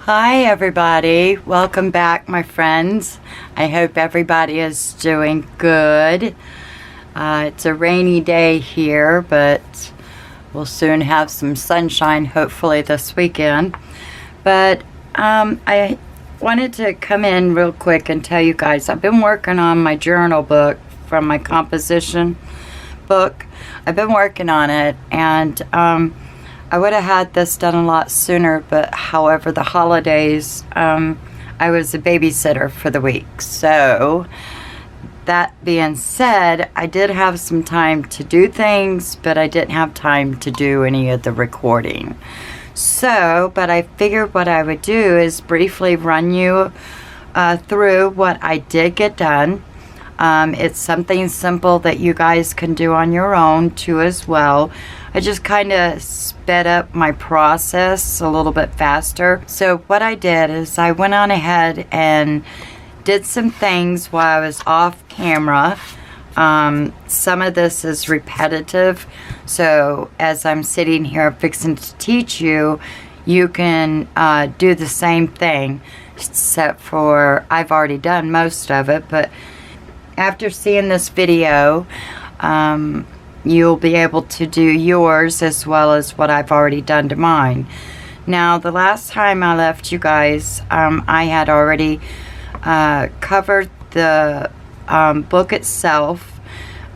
Hi everybody, welcome back my friends. I hope everybody is doing good. It's a rainy day here, but we'll soon have some sunshine hopefully this weekend. But I wanted to come in real quick and tell you guys I've been working on my journal book from my composition book. I've been working on it, and I would have had this done a lot sooner, but however, the holidays, I was a babysitter for the week. So, that being said, I did have some time to do things, but I didn't have time to do any of the recording. So, but I figured what I would do is briefly run you through what I did get done. It's something simple that you guys can do on your own too as well. I just kind of sped up my process a little bit faster. So what I did is I went on ahead and did some things while I was off camera. Some of this is repetitive, so as I'm sitting here fixing to teach you, you can do the same thing, except for I've already done most of it. But after seeing this video, you'll be able to do yours as well as what I've already done to mine. Now, the last time I left you guys, I had already covered the book itself.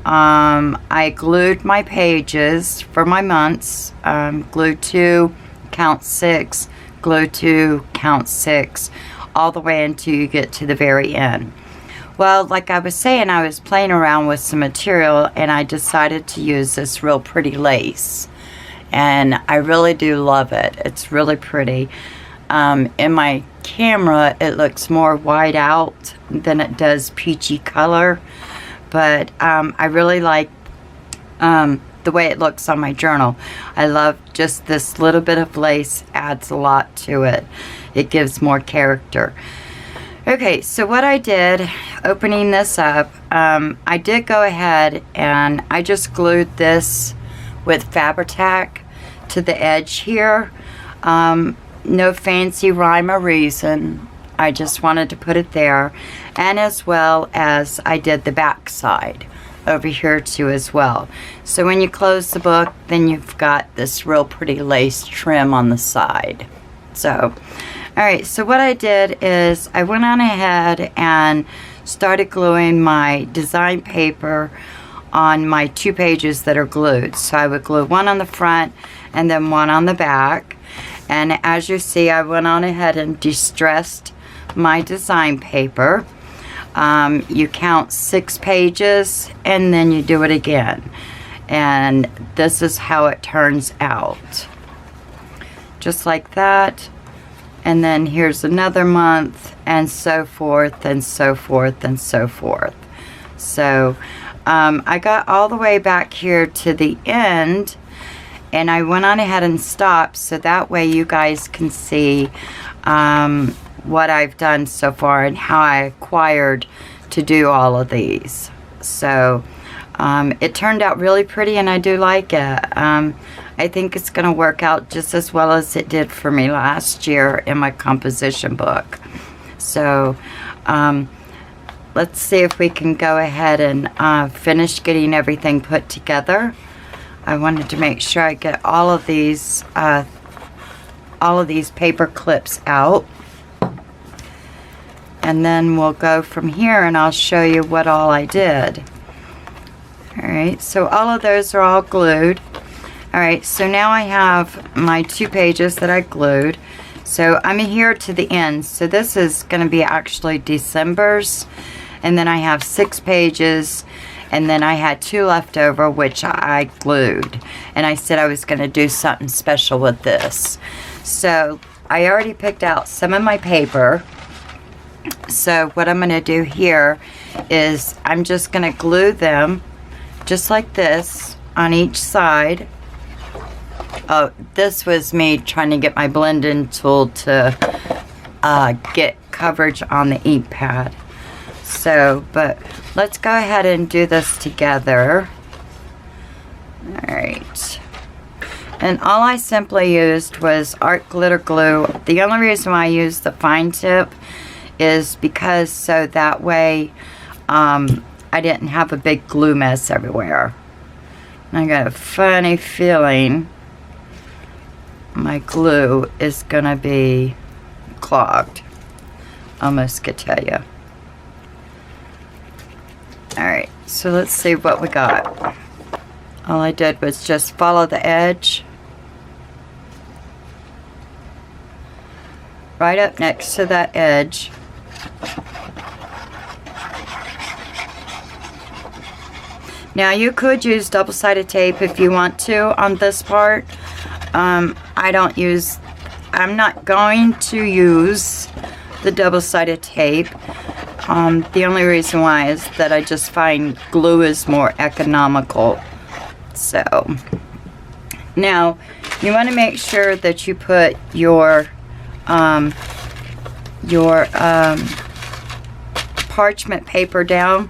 I glued my pages for my months, glue 2, count 6, glue 2, count 6, all the way until you get to the very end. Well, like I was saying, I was playing around with some material and I decided to use this real pretty lace. And I really do love it. It's really pretty. In my camera, it looks more white out than it does peachy color. But I really like the way it looks on my journal. I love just this little bit of lace adds a lot to it. It gives more character. Okay, so what I did, opening this up, I did go ahead and I just glued this with Fabri-Tac to the edge here. No fancy rhyme or reason. I just wanted to put it there. And as well as I did the back side over here too as well. So when you close the book, then you've got this real pretty lace trim on the side. So, alright, so what I did is I went on ahead and started gluing my design paper on my 2 pages that are glued. So I would glue one on the front and then one on the back. And as you see, I went on ahead and distressed my design paper. You count 6 pages and then you do it again. And this is how it turns out. Just like that. And then here's another month, and so forth, and so forth, and so forth. So, I got all the way back here to the end, and I went on ahead and stopped, so that way you guys can see what I've done so far and how I acquired to do all of these. So, it turned out really pretty, and I do like it. I think it's going to work out just as well as it did for me last year in my composition book. So, let's see if we can go ahead and finish getting everything put together. I wanted to make sure I get all of these paper clips out. And then we'll go from here and I'll show you what all I did. Alright, so all of those are all glued. Alright, so now I have my 2 pages that I glued. So I'm here to the end. So this is going to be actually December's. And then I have 6 pages. And then I had 2 left over, which I glued. And I said I was going to do something special with this. So I already picked out some of my paper. So what I'm going to do here is I'm just going to glue them just like this on each side. Oh, this was me trying to get my blending tool to get coverage on the ink pad. So, but let's go ahead and do this together. Alright. And all I simply used was art glitter glue. The only reason why I used the fine tip is because so that way I didn't have a big glue mess everywhere. And I got a funny feeling my glue is gonna be clogged. Almost could tell you. Alright, so let's see what we got. All I did was just follow the edge right up next to that edge. Now you could use double-sided tape if you want to on this part. I'm not going to use the double-sided tape. The only reason why is that I just find glue is more economical. So now you want to make sure that you put your parchment paper down,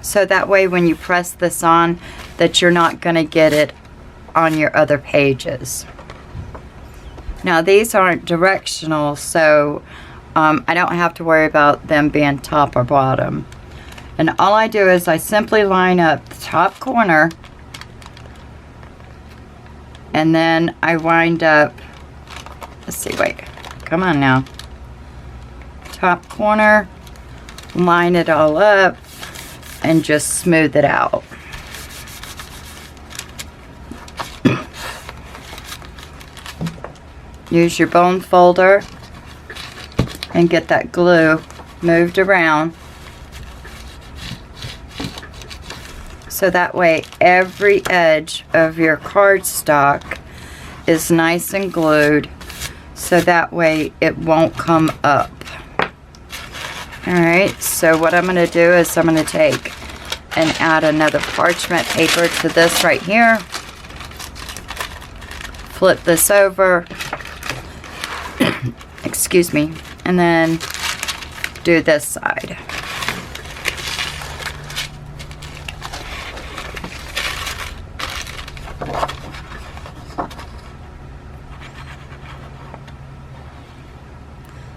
so that way when you press this on, that you're not going to get it on your other pages. Now these aren't directional, so I don't have to worry about them being top or bottom. And all I do is I simply line up the top corner, and then I wind up, let's see, wait, come on now. Top corner, line it all up, and just smooth it out. Use your bone folder and get that glue moved around, so that way every edge of your cardstock is nice and glued, so that way it won't come up. Alright, so what I'm going to do is I'm going to take and add another parchment paper to this right here. Flip this over. Excuse me. And then do this side.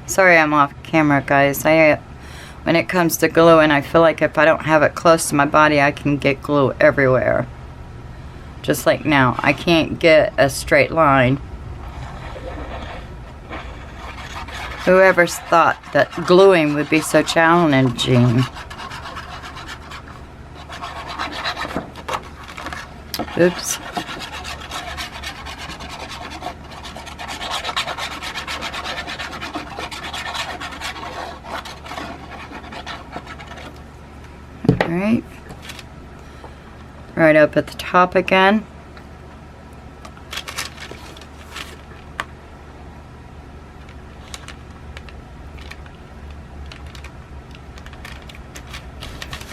Sorry I'm off camera, guys. When it comes to gluing, I feel like if I don't have it close to my body, I can get glue everywhere. Just like now, I can't get a straight line. Whoever thought that gluing would be so challenging? Oops. Alright. Right up at the top again.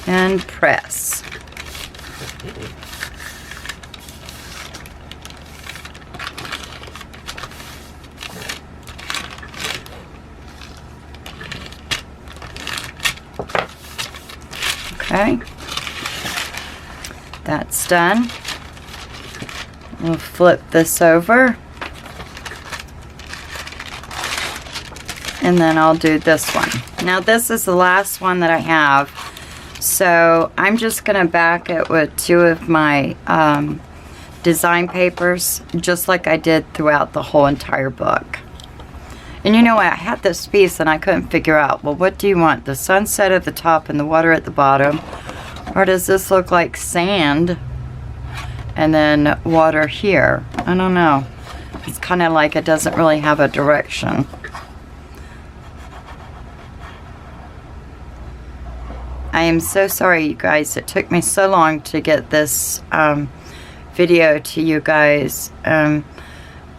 And press. Okay, that's done. We'll flip this over, and then I'll do this one. Now this is the last one that I have, so I'm just gonna back it with two of my design papers, just like I did throughout the whole entire book. And you know what, I had this piece and I couldn't figure out, well, what do you want? The sunset at the top and the water at the bottom? Or does this look like sand and then water here? I don't know. It's kind of like it doesn't really have a direction. I am so sorry, you guys. It took me so long to get this video to you guys.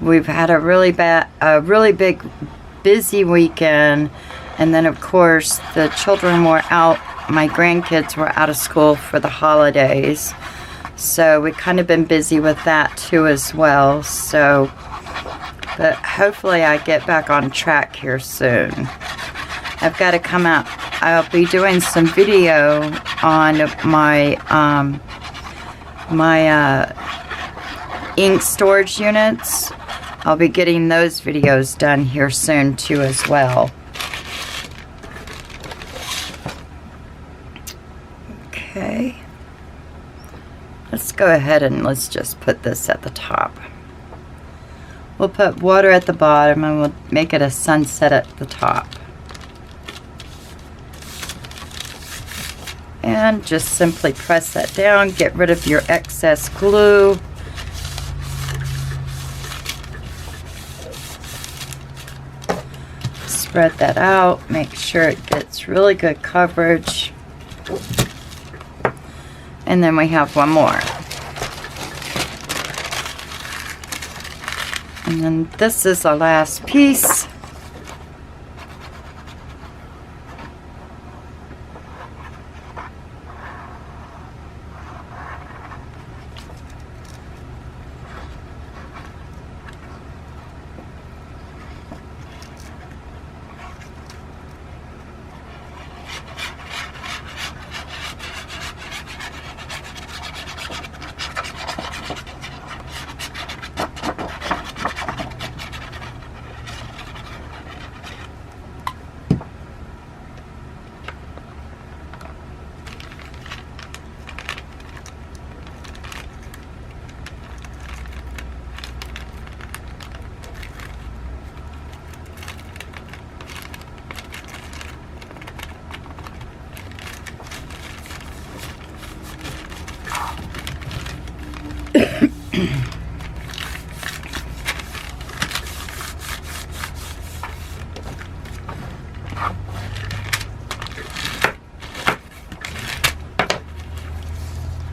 We've had a really big busy weekend, and then of course the children were out, my grandkids were out of school for the holidays, so we've kind of been busy with that too as well. So but hopefully I get back on track here soon. I've got to come out. I'll be doing some video on my ink storage units. I'll be getting those videos done here soon too as well. Okay. Let's go ahead and let's just put this at the top. We'll put water at the bottom and we'll make it a sunset at the top. And just simply press that down, get rid of your excess glue. Spread that out, make sure it gets really good coverage. And then we have one more. And then this is the last piece.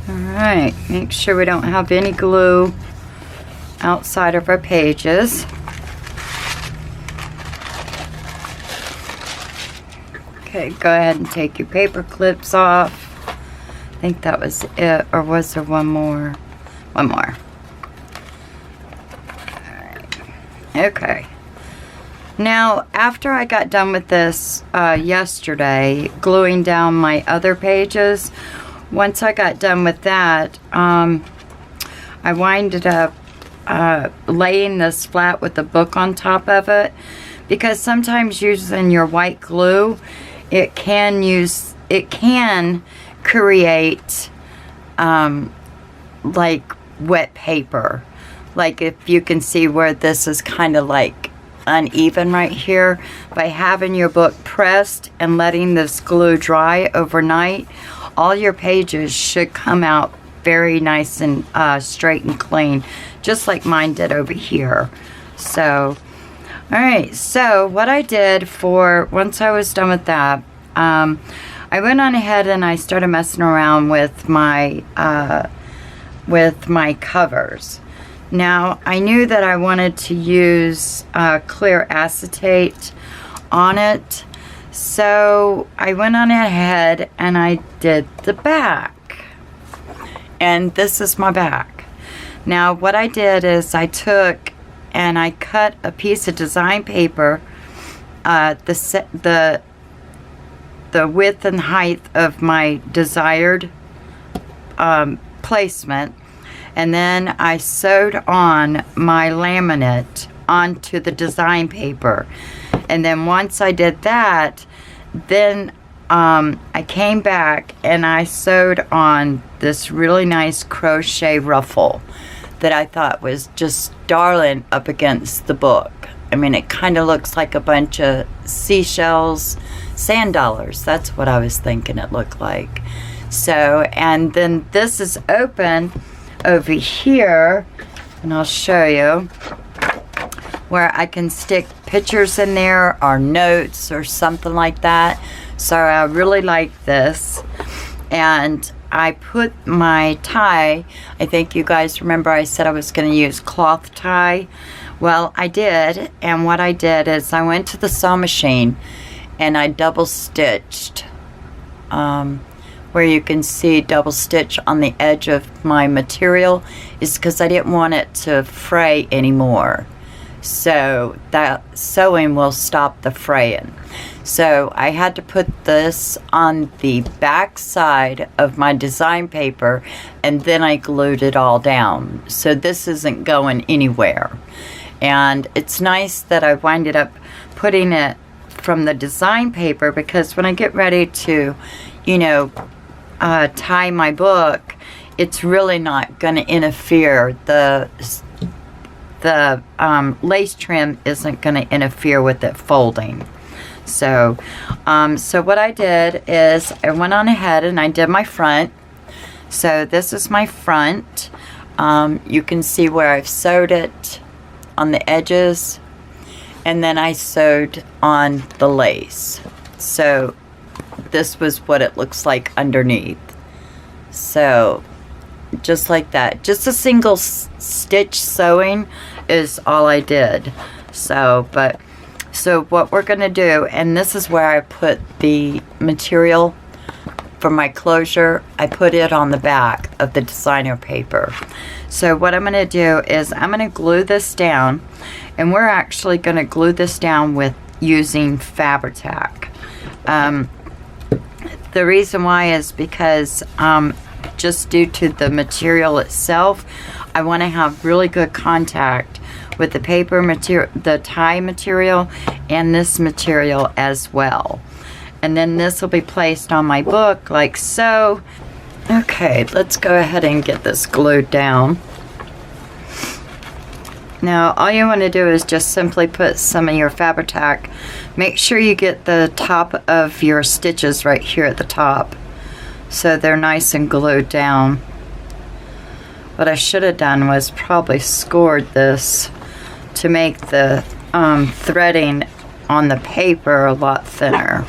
Alright, make sure we don't have any glue outside of our pages. Okay, go ahead and take your paper clips off. I think that was it, or was there one more? One more. Alright. Okay. Now, after I got done with this yesterday, gluing down my other pages, once I got done with that, I winded up laying this flat with the book on top of it, because sometimes using your white glue, it can create like wet paper. Like if you can see where this is kind of like uneven right here, by having your book pressed and letting this glue dry overnight, all your pages should come out very nice and straight and clean, just like mine did over here. So, alright, so what I did for, once I was done with that, I went on ahead and I started messing around with my covers. Now, I knew that I wanted to use clear acetate on it, so I went on ahead and I did the back. And this is my back. Now, what I did is I took and I cut a piece of design paper, the width and height of my desired placement, and then I sewed on my laminate onto the design paper. And then once I did that, then I came back and I sewed on this really nice crochet ruffle that I thought was just darling up against the book. I mean, it kind of looks like a bunch of seashells, sand dollars. That's what I was thinking it looked like. So, and then this is open over here, and I'll show you, where I can stick pictures in there or notes or something like that. So I really like this. And I put my tie, I think you guys remember I said I was going to use cloth tie. Well, I did, and what I did is I went to the sewing machine and I double stitched, where you can see double stitch on the edge of my material is because I didn't want it to fray anymore. so that sewing will stop the fraying. So I had to put this on the back side of my design paper, and then I glued it all down. So this isn't going anywhere. And it's nice that I winded up putting it from the design paper, because when I get ready to, you know, tie my book, it's really not going to interfere. The lace trim isn't going to interfere with it folding. So what I did is I went on ahead and I did my front. So this is my front. You can see where I've sewed it on the edges, and then I sewed on the lace. So this was what it looks like underneath. So just like that, just a single stitch sewing is all I did. So what we're gonna do, and this is where I put the material for my closure, I put it on the back of the designer paper. So what I'm gonna do is I'm gonna glue this down, and we're actually gonna glue this down with using Fabri-Tac. The reason why is because just due to the material itself, I want to have really good contact with the paper material, the tie material, and this material as well. And then this will be placed on my book like so. Okay, let's go ahead and get this glued down. Now all you want to do is just simply put some of your Fabri-Tac. Make sure you get the top of your stitches right here at the top, so they're nice and glued down. What I should have done was probably scored this to make the threading on the paper a lot thinner.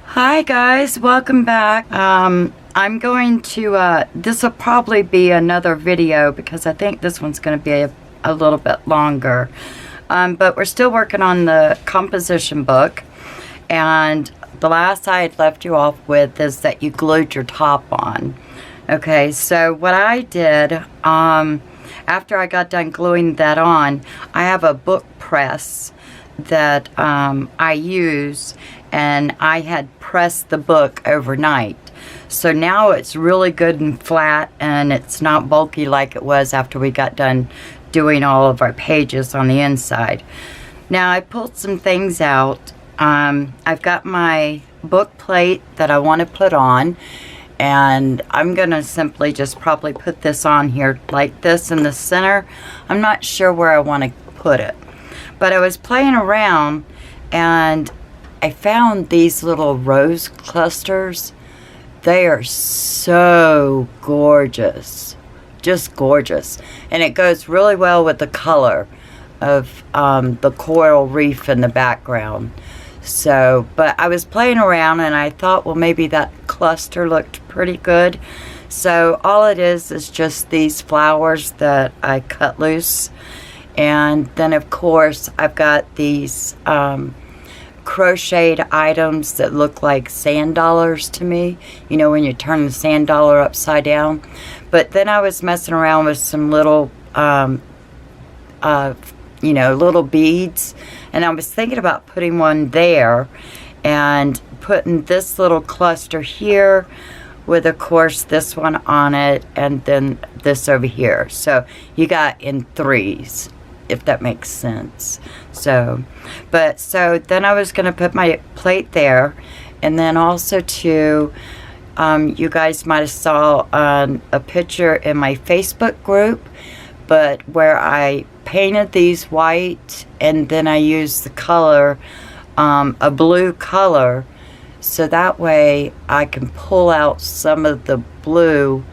Hi guys, welcome back. I'm going to, this will probably be another video because I think this one's going to be a little bit longer. But we're still working on the composition book, and the last I had left you off with is that you glued your top on. Okay, so what I did, after I got done gluing that on, I have a book press that I use, and I had pressed the book overnight. So now it's really good and flat, and it's not bulky like it was after we got done doing all of our pages on the inside. Now I pulled some things out. I've got my book plate that I want to put on, and I'm gonna simply just probably put this on here like this in the center. I'm not sure where I want to put it, but I was playing around and I found these little rose clusters. They are so gorgeous, just gorgeous, and it goes really well with the color of the coral reef in the background. So, but I was playing around and I thought, well, maybe that cluster looked pretty good. So all it is just these flowers that I cut loose, and then of course I've got these crocheted items that look like sand dollars to me, you know, when you turn the sand dollar upside down. But then I was messing around with some little you know, little beads, and I was thinking about putting one there and putting this little cluster here with, of course, this one on it, and then this over here. So you got in threes, if that makes sense. So then I was gonna put my plate there, and then also too, you guys might have saw a picture in my Facebook group, but where I painted these white, and then I used the color, a blue color, so that way I can pull out some of the blue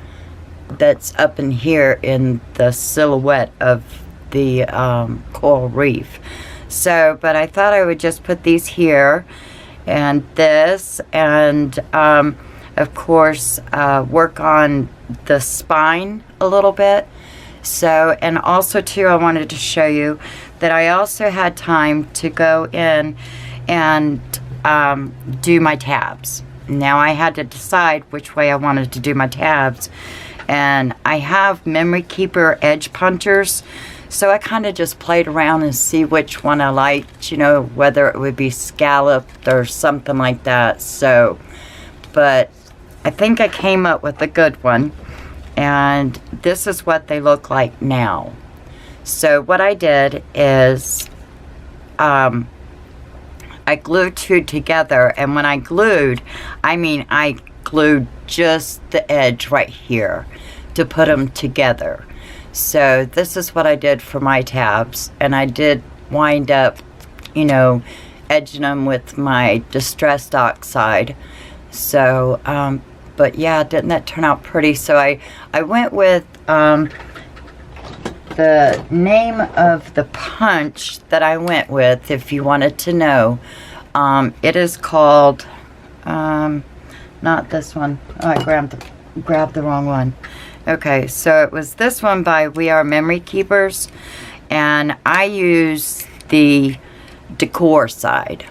that's up in here in the silhouette of the coral reef. So, but I thought I would just put these here, and this, and of course work on the spine a little bit. So, and also too, I wanted to show you that I also had time to go in and do my tabs. Now I had to decide which way I wanted to do my tabs, and I have memory keeper edge punchers, so I kind of just played around and see which one I liked, you know, whether it would be scalloped or something like that. So, but I think I came up with a good one, and this is what they look like now. So what I did is I glued two together, and when I glued, I mean I glued just the edge right here to put them together. So this is what I did for my tabs, and I did wind up, you know, edging them with my distressed oxide. So but yeah, didn't that turn out pretty? So I went with the name of the punch that I went with, if you wanted to know. It is called, not this one. Oh, I grabbed the wrong one. Okay, so it was this one by We Are Memory Keepers, and I use the decor side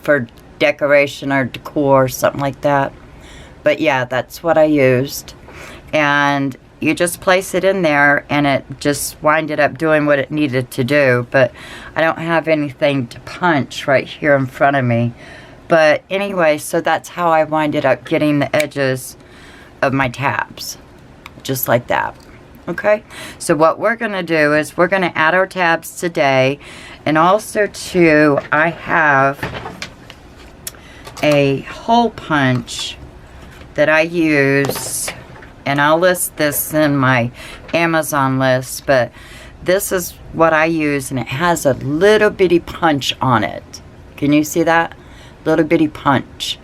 for decoration or decor, something like that. But yeah, that's what I used. And you just place it in there, and it just winded up doing what it needed to do. But I don't have anything to punch right here in front of me. But anyway, so that's how I winded up getting the edges of my tabs, just like that. Okay, so what we're going to do is we're going to add our tabs today. And also too, I have a hole punch that I use, and I'll list this in my Amazon list, but this is what I use, and it has a little bitty punch on it. Can you see that? Little bitty punch.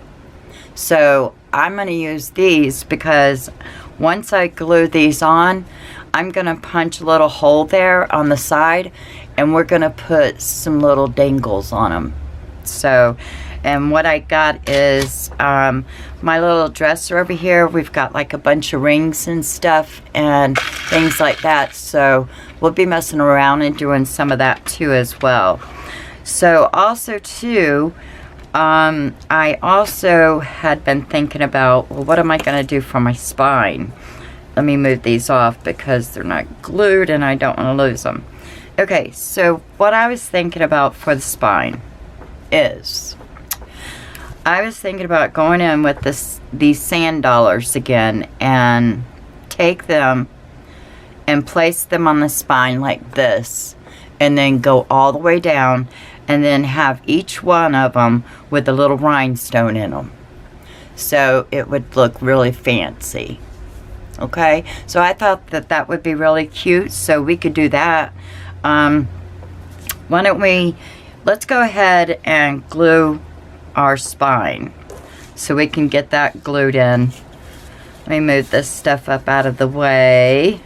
So I'm going to use these because once I glue these on, I'm going to punch a little hole there on the side, and we're going to put some little dangles on them. So, and what I got is my little dresser over here. We've got like a bunch of rings and stuff and things like that. So we'll be messing around and doing some of that too as well. So also too, I also had been thinking about, well, what am I going to do for my spine? Let me move these off because they're not glued and I don't want to lose them. Okay, so what I was thinking about for the spine is I was thinking about going in with these sand dollars again and take them and place them on the spine like this, and then go all the way down, and then have each one of them with a little rhinestone in them, so it would look really fancy. Okay, so I thought that that would be really cute, so we could do that. Why don't let's go ahead and glue our spine so we can get that glued in. Let me move this stuff up out of the way.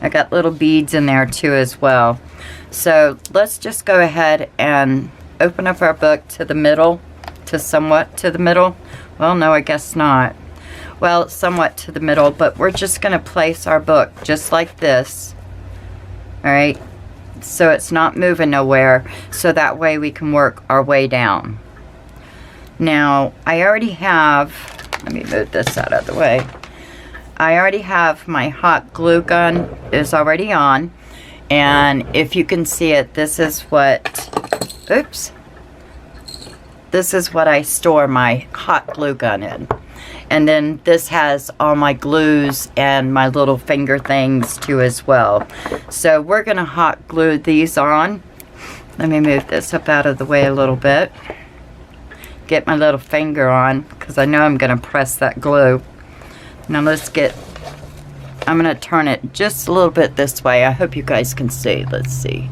I got little beads in there too as well. So let's just go ahead and open up our book to the middle, to somewhat to the middle. Well, no, I guess not. Well, somewhat to the middle, but we're just going to place our book just like this. All right, so it's not moving nowhere, so that way we can work our way down. Now, I already have, let me move this out of the way. I already have my hot glue gun is already on, and if you can see it, this is what, oops, this is what I store my hot glue gun in. And then this has all my glues and my little finger things too as well. So we're gonna hot glue these on. Let me move this up out of the way a little bit. Get my little finger on, because I know I'm gonna press that glue. Now let's get, I'm gonna turn it just a little bit this way. I hope you guys can see. Let's see.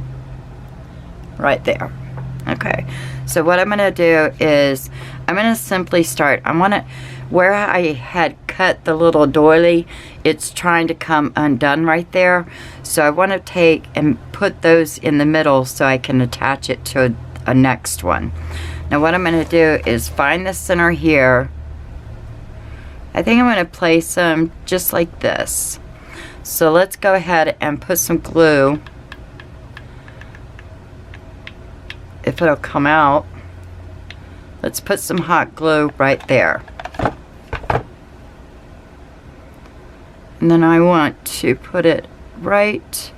Right there. Okay. So what I'm gonna do is, I'm gonna simply start, I wanna, where I had cut the little doily, it's trying to come undone right there. So I want to take and put those in the middle so I can attach it to a next one. Now what I'm going to do is find the center here. I think I'm going to place them just like this. So let's go ahead and put some glue, if it'll come out. Let's put some hot glue right there. And then I want to put it right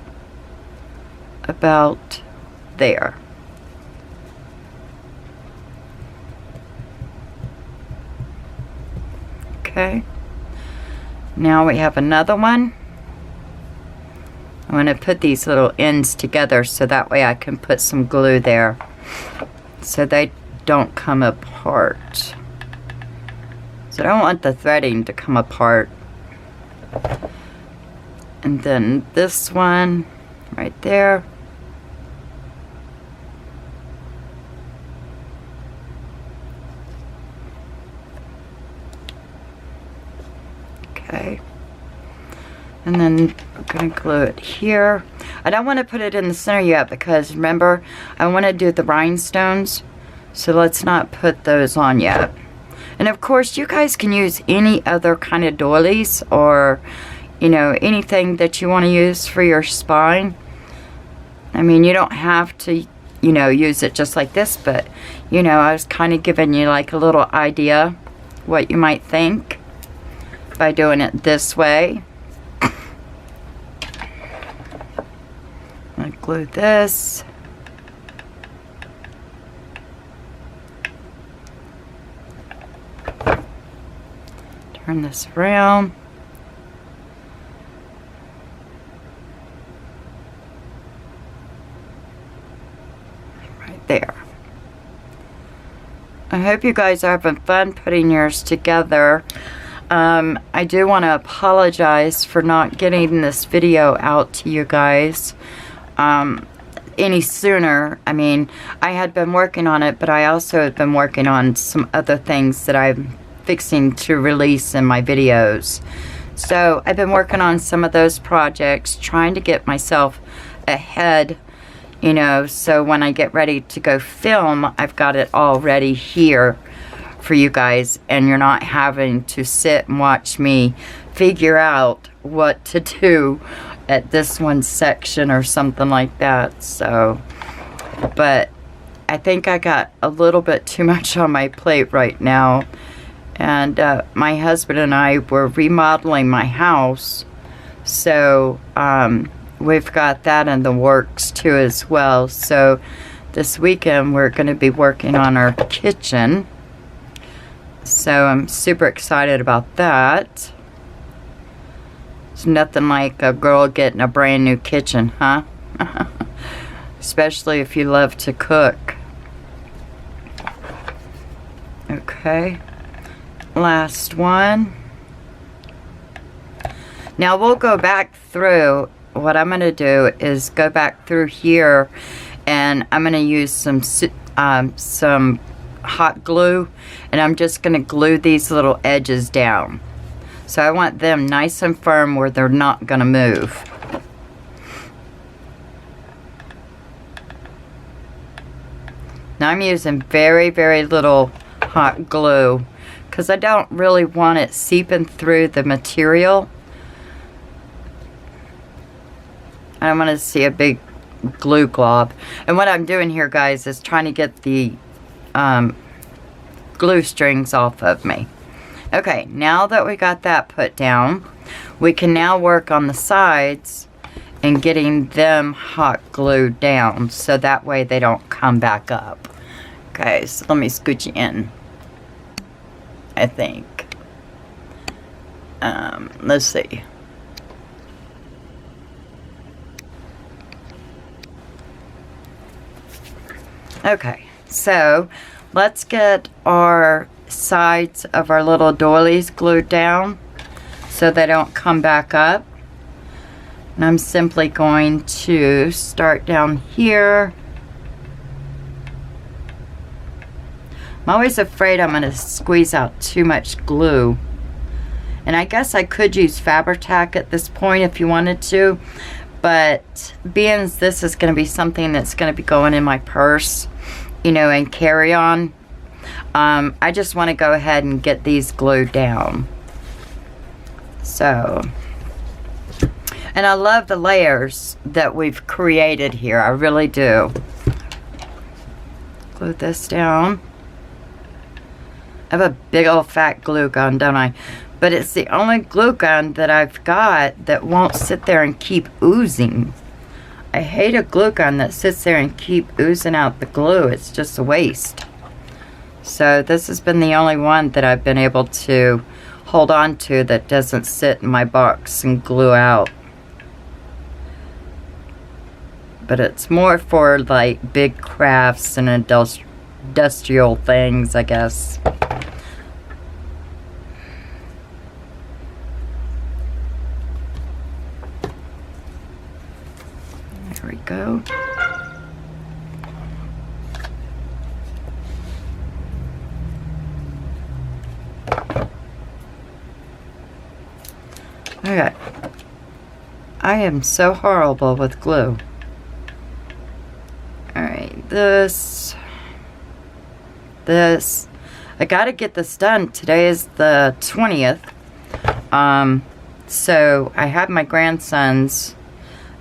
about there. Okay. Now we have another one. I'm going to put these little ends together so that way I can put some glue there so they don't come apart. So I don't want the threading to come apart. And then this one right there. Okay. And then I'm going to glue it here. I don't want to put it in the center yet because remember, I want to do the rhinestones. So let's not put those on yet. And of course, you guys can use any other kind of doilies or, you know, anything that you want to use for your spine. I mean, you don't have to, you know, use it just like this, but, you know, I was kind of giving you like a little idea what you might think by doing it this way. I glue this. Turn this around. Right there. I hope you guys are having fun putting yours together. I do want to apologize for not getting this video out to you guys any sooner. I mean, I had been working on it, but I also had been working on some other things that I'm fixing to release in my videos. So I've been working on some of those projects, trying to get myself ahead, you know, so when I get ready to go film, I've got it all ready here for you guys, and you're not having to sit and watch me figure out what to do at this one section or something like that. So, but I think I got a little bit too much on my plate right now, and my husband and I were remodeling my house, so we've got that in the works too as well. So this weekend we're going to be working on our kitchen. So I'm super excited about that. It's nothing like a girl getting a brand new kitchen, huh? Especially if you love to cook. Okay. Last one. Now we'll go back through. What I'm going to do is go back through here, and I'm going to use some hot glue, and I'm just going to glue these little edges down. So I want them nice and firm where they're not going to move. Now I'm using very, very little hot glue because I don't really want it seeping through the material. I don't want to see a big glue glob. And what I'm doing here, guys, is trying to get the glue strings off of me. Okay, now that we got that put down, we can now work on the sides and getting them hot glued down so that way they don't come back up. Okay, so let me scooch you in, I think. Let's see. Okay, so let's get our sides of our little doilies glued down so they don't come back up. And I'm simply going to start down here. I'm always afraid I'm going to squeeze out too much glue. And I guess I could use Fabri-Tac at this point if you wanted to. But being this is going to be something that's going to be going in my purse, you know, and carry on, I just want to go ahead and get these glued down. So, and I love the layers that we've created here. I really do. Glue this down. I have a big old fat glue gun, don't I? But it's the only glue gun that I've got that won't sit there and keep oozing. I hate a glue gun that sits there and keep oozing out the glue. It's just a waste. So this has been the only one that I've been able to hold on to that doesn't sit in my box and glue out. But it's more for like big crafts and industrial things, I guess. There we go. Okay. I am so horrible with glue. Alright, this. I gotta get this done. Today is the 20th. So I have my grandsons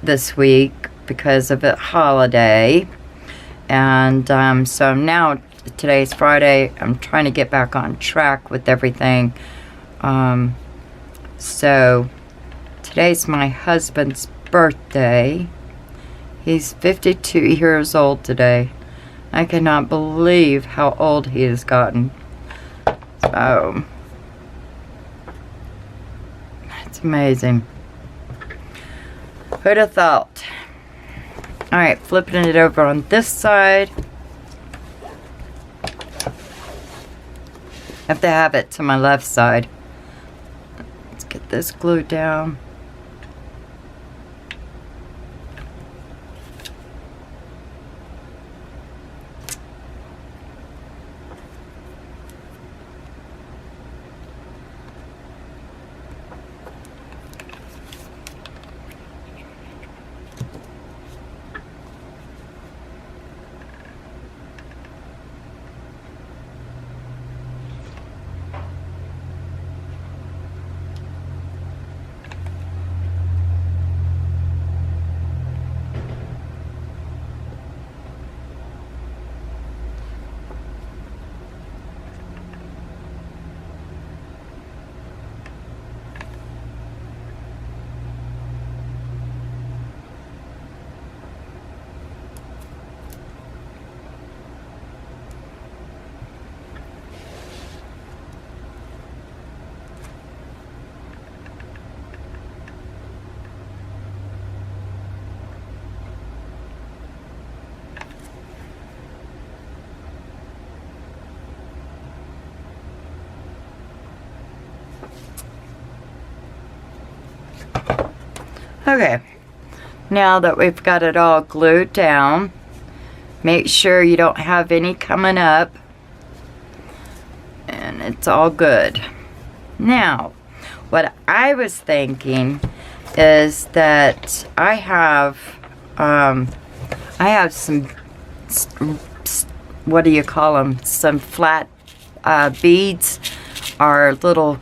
this week because of a holiday. And so now, today's Friday, I'm trying to get back on track with everything. So today's my husband's birthday. He's 52 years old today. I cannot believe how old he has gotten. So, it's amazing. Who'd have thought? Alright, flipping it over on this side. I have to have it to my left side. Let's get this glued down. Okay, now that we've got it all glued down, make sure you don't have any coming up, and it's all good. Now, what I was thinking is that I have some, what do you call them, some flat beads, or little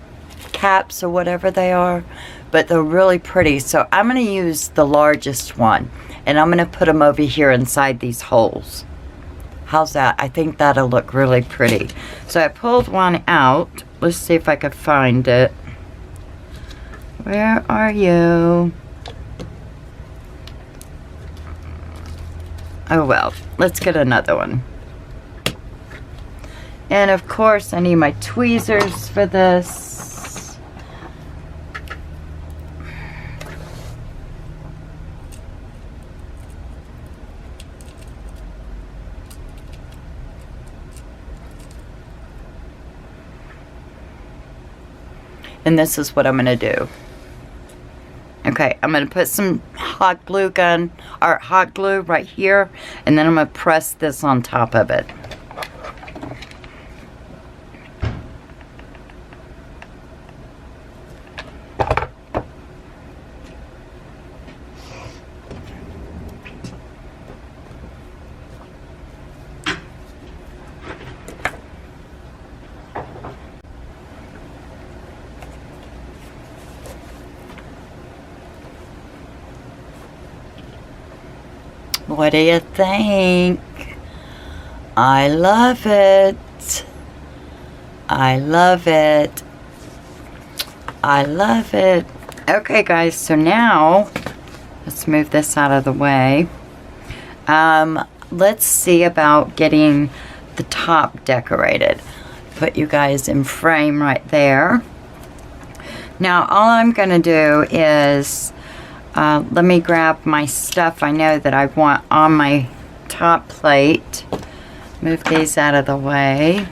caps or whatever they are, but they're really pretty. So I'm going to use the largest one, and I'm going to put them over here inside these holes. How's that? I think that'll look really pretty. So I pulled one out. Let's see if I can find it. Where are you? Oh well, let's get another one. And of course I need my tweezers for this. And this is what I'm going to do. Okay, I'm going to put some hot glue right here, and then I'm going to press this on top of it. What do you think? I love it. I love it. I love it. Okay guys, so now let's move this out of the way. Let's see about getting the top decorated. Put you guys in frame right there. Now all I'm gonna do is let me grab my stuff I know that I want on my top plate. Move these out of the way.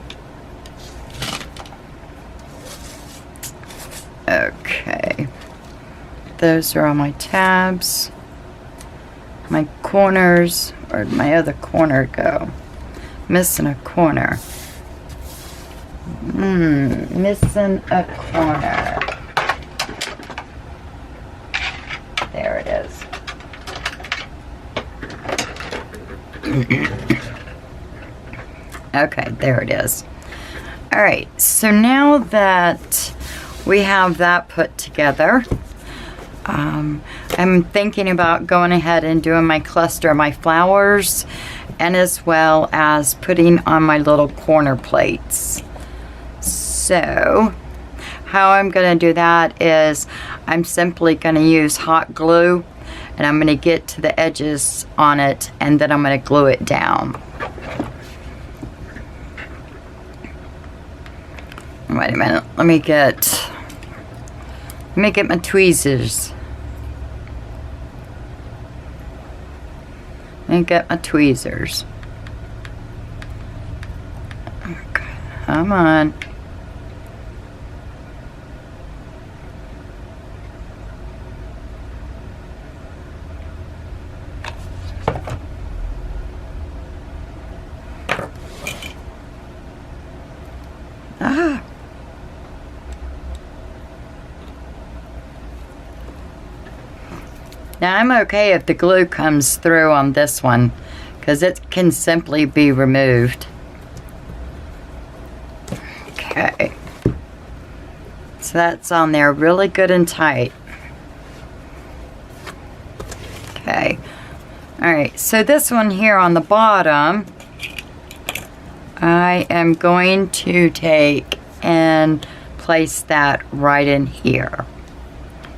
Okay. Those are all my tabs. My corners, where'd my other corner go? Missing a corner. Missing a corner. There it is. Okay, there it is. Alright, so now that we have that put together, I'm thinking about going ahead and doing my cluster of my flowers, and as well as putting on my little corner plates. So how I'm going to do that is I'm simply going to use hot glue, and I'm going to get to the edges on it, and then I'm going to glue it down. Wait a minute, let me get my tweezers. Let me get my tweezers. Okay, come on. Ah. Now I'm okay if the glue comes through on this one, because it can simply be removed. Okay. So that's on there really good and tight. Okay. Alright, so this one here on the bottom, I am going to take and place that right in here.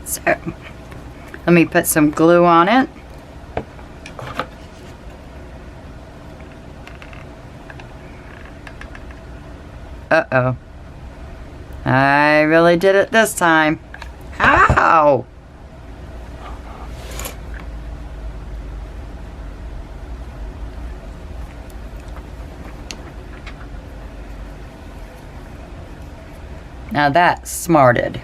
So let me put some glue on it. Uh-oh. I really did it this time. Ow! Now that's smarted.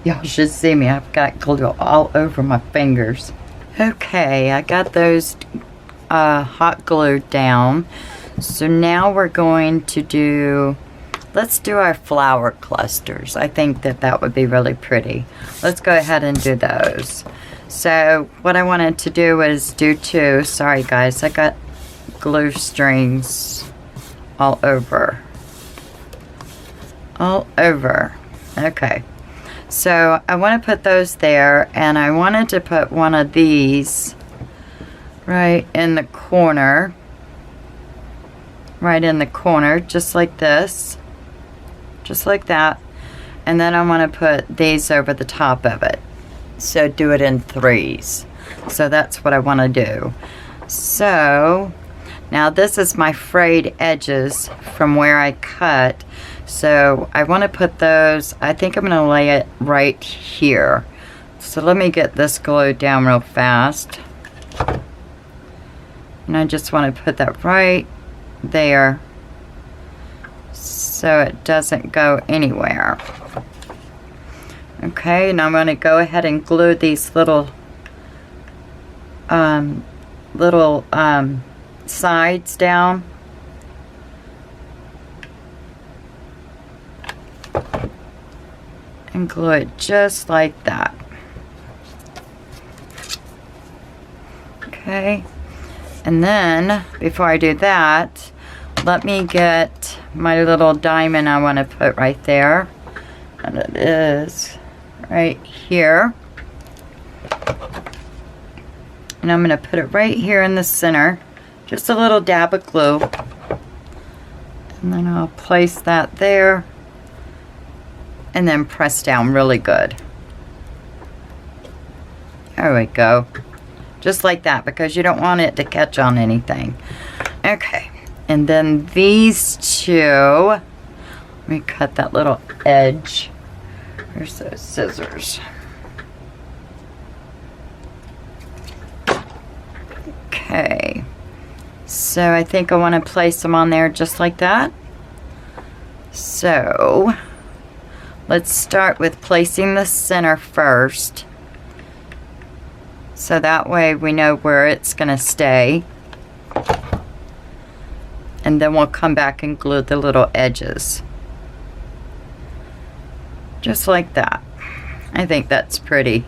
Y'all should see me. I've got glue all over my fingers. Okay, I got those hot glued down. So now we're going to do, let's do our flower clusters. I think that that would be really pretty. Let's go ahead and do those. So what I wanted to do is do two. Sorry guys, I got glue strings all over. All over. Okay. So I want to put those there, and I wanted to put one of these right in the corner. Right in the corner, just like this. Just like that. And then I want to put these over the top of it. So do it in threes. So that's what I want to do. So now this is my frayed edges from where I cut. So I want to put those, I think I'm going to lay it right here. So let me get this glued down real fast. And I just want to put that right there so it doesn't go anywhere. Okay, now I'm going to go ahead and glue these little sides down. And glue it just like that. Okay, and then before I do that, let me get my little diamond I want to put right there, and it is right here. And I'm going to put it right here in the center. Just a little dab of glue. And then I'll place that there. And then press down really good. There we go. Just like that, because you don't want it to catch on anything. Okay. And then these two, let me cut that little edge. Where's those scissors? Okay. So I think I want to place them on there just like that. So let's start with placing the center first. So that way we know where it's going to stay. And then we'll come back and glue the little edges. Just like that. I think that's pretty.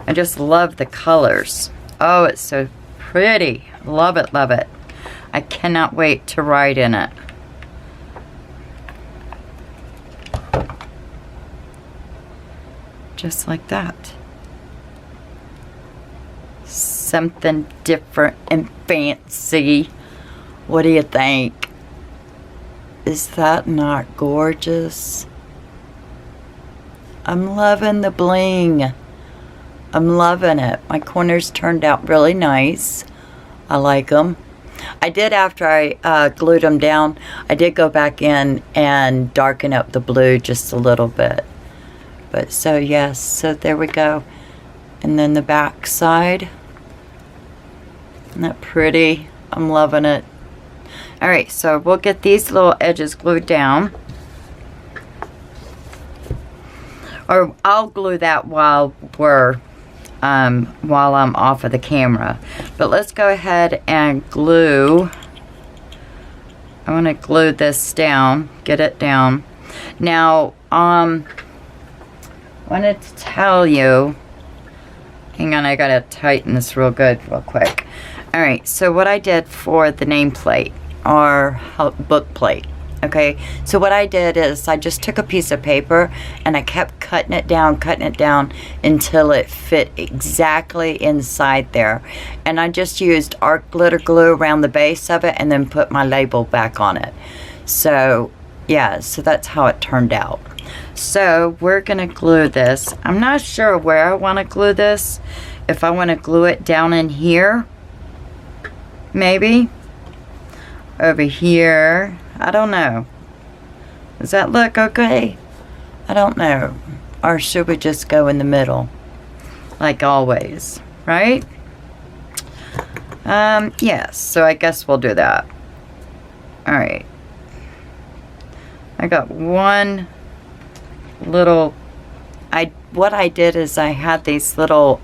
I just love the colors. Oh, it's so pretty. Love it, love it. I cannot wait to write in it. Just like that. Something different and fancy. What do you think? Is that not gorgeous? I'm loving the bling. I'm loving it. My corners turned out really nice. I like them. I did, after I glued them down, I did go back in and darken up the blue just a little bit. But so yes, so there we go. And then the back side. Isn't that pretty? I'm loving it. Alright, so we'll get these little edges glued down. Or I'll glue that while I'm off of the camera. But let's go ahead and glue. I want to glue this down, get it down. Now, I wanted to tell you, hang on, I gotta tighten this real quick. Alright, so what I did for the nameplate, or book plate, okay, so what I did is I just took a piece of paper and I kept cutting it down until it fit exactly inside there. And I just used art glitter glue around the base of it and then put my label back on it. So yeah, so that's how it turned out. So we're gonna glue this. I'm not sure where I want to glue this. If I want to glue it down in here, maybe over here, I don't know. Does that look okay? I don't know. Or should we just go in the middle like always, right? Yes, so I guess we'll do that. All right, I got one little, what I did is I had these little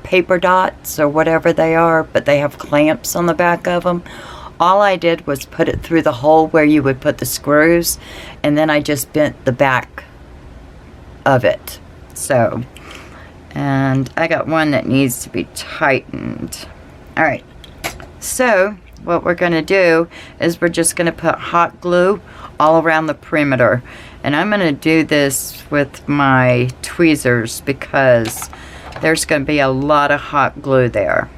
paper dots or whatever they are, but they have clamps on the back of them. All I did was put it through the hole where you would put the screws, and then I just bent the back of it. So, and I got one that needs to be tightened. All right, so what we're going to do is we're just going to put hot glue all around the perimeter. And I'm going to do this with my tweezers because there's going to be a lot of hot glue there.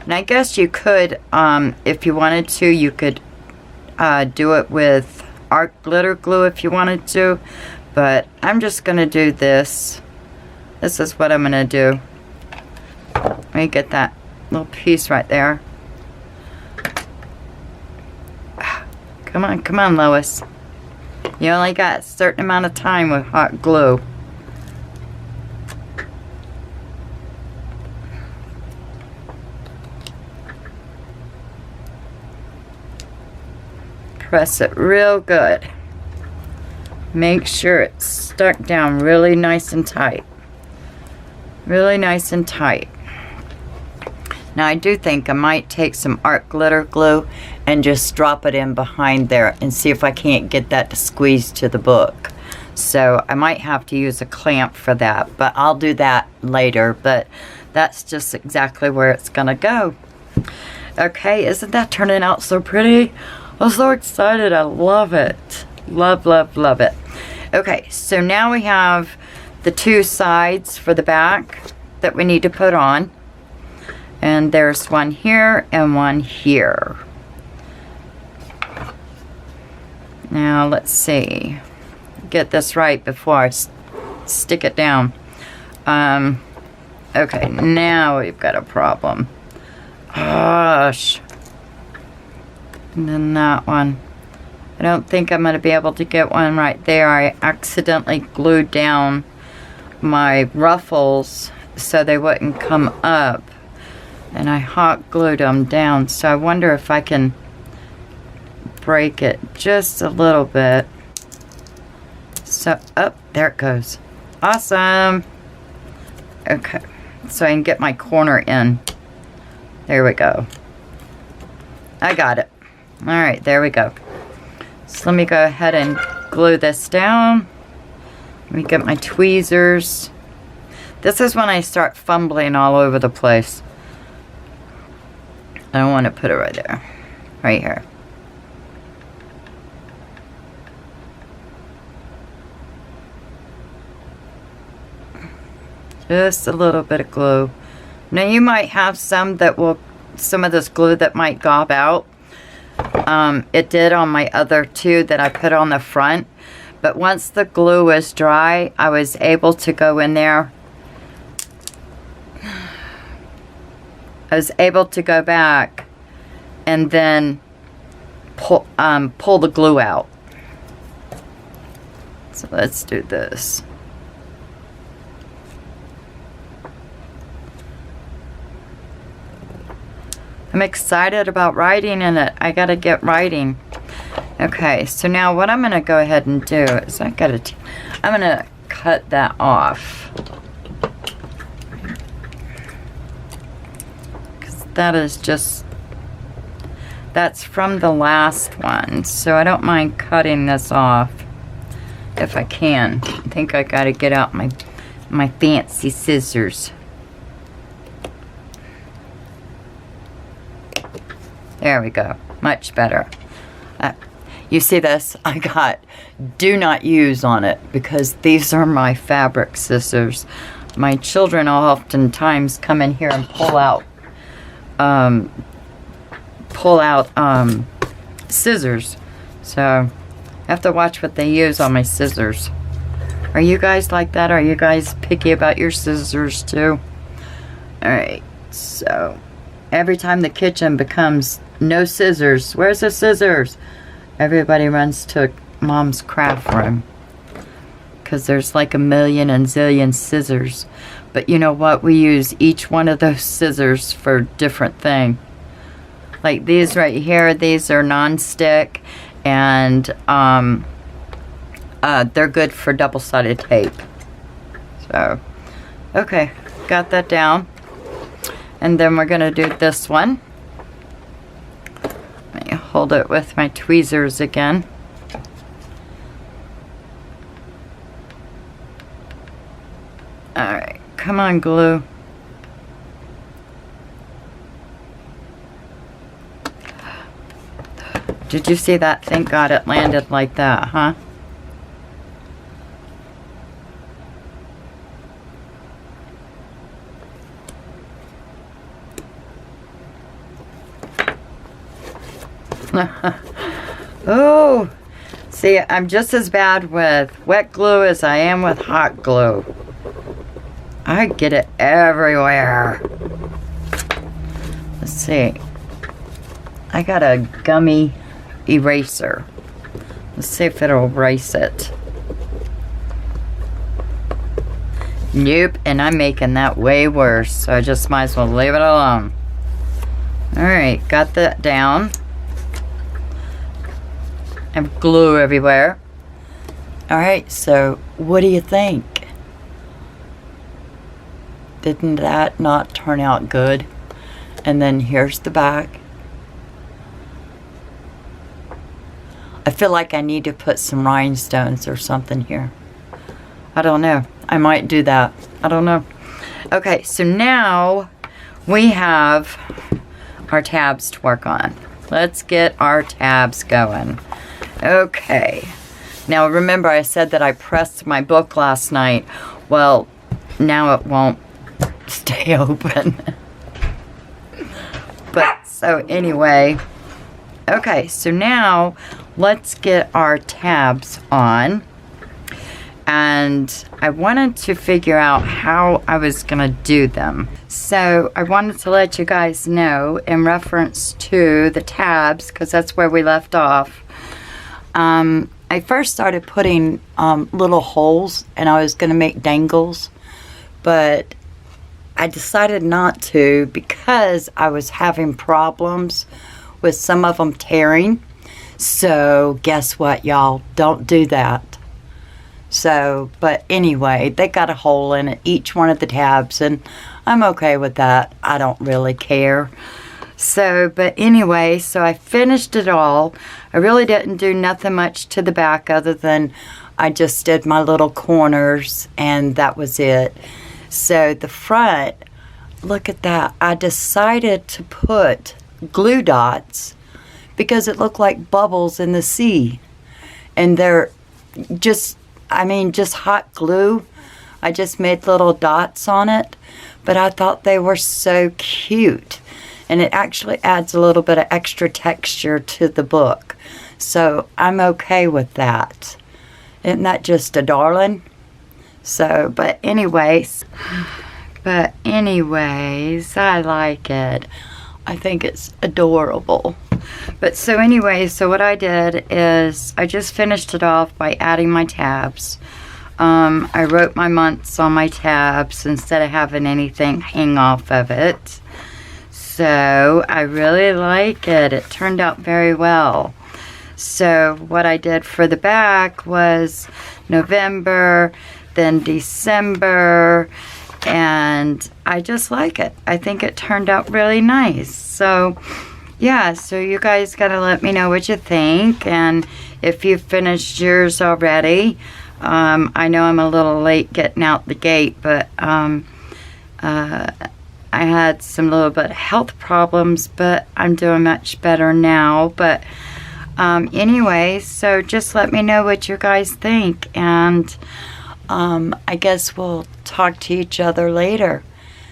And I guess you could, if you wanted to, you could do it with art glitter glue if you wanted to. But I'm just going to do this. This is what I'm going to do. Let me get that little piece right there. Come on, come on, Lois. You only got a certain amount of time with hot glue. Press it real good. Make sure it's stuck down really nice and tight. Really nice and tight. Now I do think I might take some art glitter glue and just drop it in behind there and see if I can't get that to squeeze to the book. So I might have to use a clamp for that, but I'll do that later. But that's just exactly where it's gonna go. Okay, isn't that turning out so pretty? I'm so excited. I love it. Love, love, love it. Okay, so now we have the two sides for the back that we need to put on. And there's one here and one here. Now let's see. Get this right before I stick it down. Okay, now we've got a problem. Gosh. And then that one. I don't think I'm going to be able to get one right there. I accidentally glued down my ruffles so they wouldn't come up. And I hot glued them down. So I wonder if I can break it just a little bit. So, up there it goes. Awesome. Okay, so I can get my corner in. There we go. I got it. All right, there we go. So let me go ahead and glue this down. Let me get my tweezers. This is when I start fumbling all over the place. I don't want to put it right there. Right here. Just a little bit of glue. Now you might have some that will, some of this glue that might gob out. It did on my other two that I put on the front. But once the glue was dry, I was able to go in there. I was able to go back and then pull the glue out. So let's do this. I'm excited about writing in it. I gotta get writing. Okay, so now what I'm gonna go ahead and do is I'm gonna cut that off. Because that is just, that's from the last one. So I don't mind cutting this off if I can. I think I gotta get out my fancy scissors. There we go. Much better. You see this? I got do not use on it because these are my fabric scissors. My children oftentimes come in here and pull out scissors. So I have to watch what they use on my scissors. Are you guys like that? Are you guys picky about your scissors too? Alright, so every time the kitchen becomes no scissors, where's the scissors? Everybody runs to Mom's craft room. Because there's like a million and zillion scissors. But you know what? We use each one of those scissors for different thing. Like these right here, these are non-stick. And they're good for double-sided tape. So, okay. Got that down. And then we're going to do this one. Let me hold it with my tweezers again. Alright, come on, glue. Did you see that? Thank God it landed like that, huh? Oh, see, I'm just as bad with wet glue as I am with hot glue. I get it everywhere. Let's see. I got a gummy eraser. Let's see if it'll erase it. Nope, and I'm making that way worse, so I just might as well leave it alone. Alright, got that down. I have glue everywhere. Alright, so what do you think? Didn't that not turn out good? And then here's the back. I feel like I need to put some rhinestones or something here. I don't know. I might do that. I don't know. Okay, so now we have our tabs to work on. Let's get our tabs going. Okay, Now remember, I said that I pressed my book last night. Well, now it won't stay open. But so anyway, okay, so now let's get our tabs on. And I wanted to figure out how I was gonna do them. So I wanted to let you guys know in reference to the tabs, because that's where we left off. I first started putting little holes, and I was gonna make dangles, but I decided not to because I was having problems with some of them tearing. So guess what, y'all? Don't do that. So, but anyway, they got a hole in it, each one of the tabs, and I'm okay with that. I don't really care. So, but anyway, so I finished it all. I really didn't do nothing much to the back other than I just did my little corners, and that was it. So the front, look at that. I decided to put glue dots because it looked like bubbles in the sea. And they're just, I mean, just hot glue. I just made little dots on it, but I thought they were so cute. And it actually adds a little bit of extra texture to the book. So I'm okay with that. Isn't that just a darling? So, but anyways, I like it. I think it's adorable. But so anyway, so what I did is I just finished it off by adding my tabs. I wrote my months on my tabs instead of having anything hang off of it. So I really like it. It turned out very well. So what I did for the back was November, then December, and I just like it. I think it turned out really nice. So yeah, so you guys gotta let me know what you think, and if you've finished yours already. I know I'm a little late getting out the gate, but I had some little bit of health problems, but I'm doing much better now. But anyway, so just let me know what you guys think, and I guess we'll talk to each other later.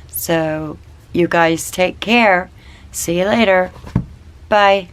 So you guys take care. See you later. Bye.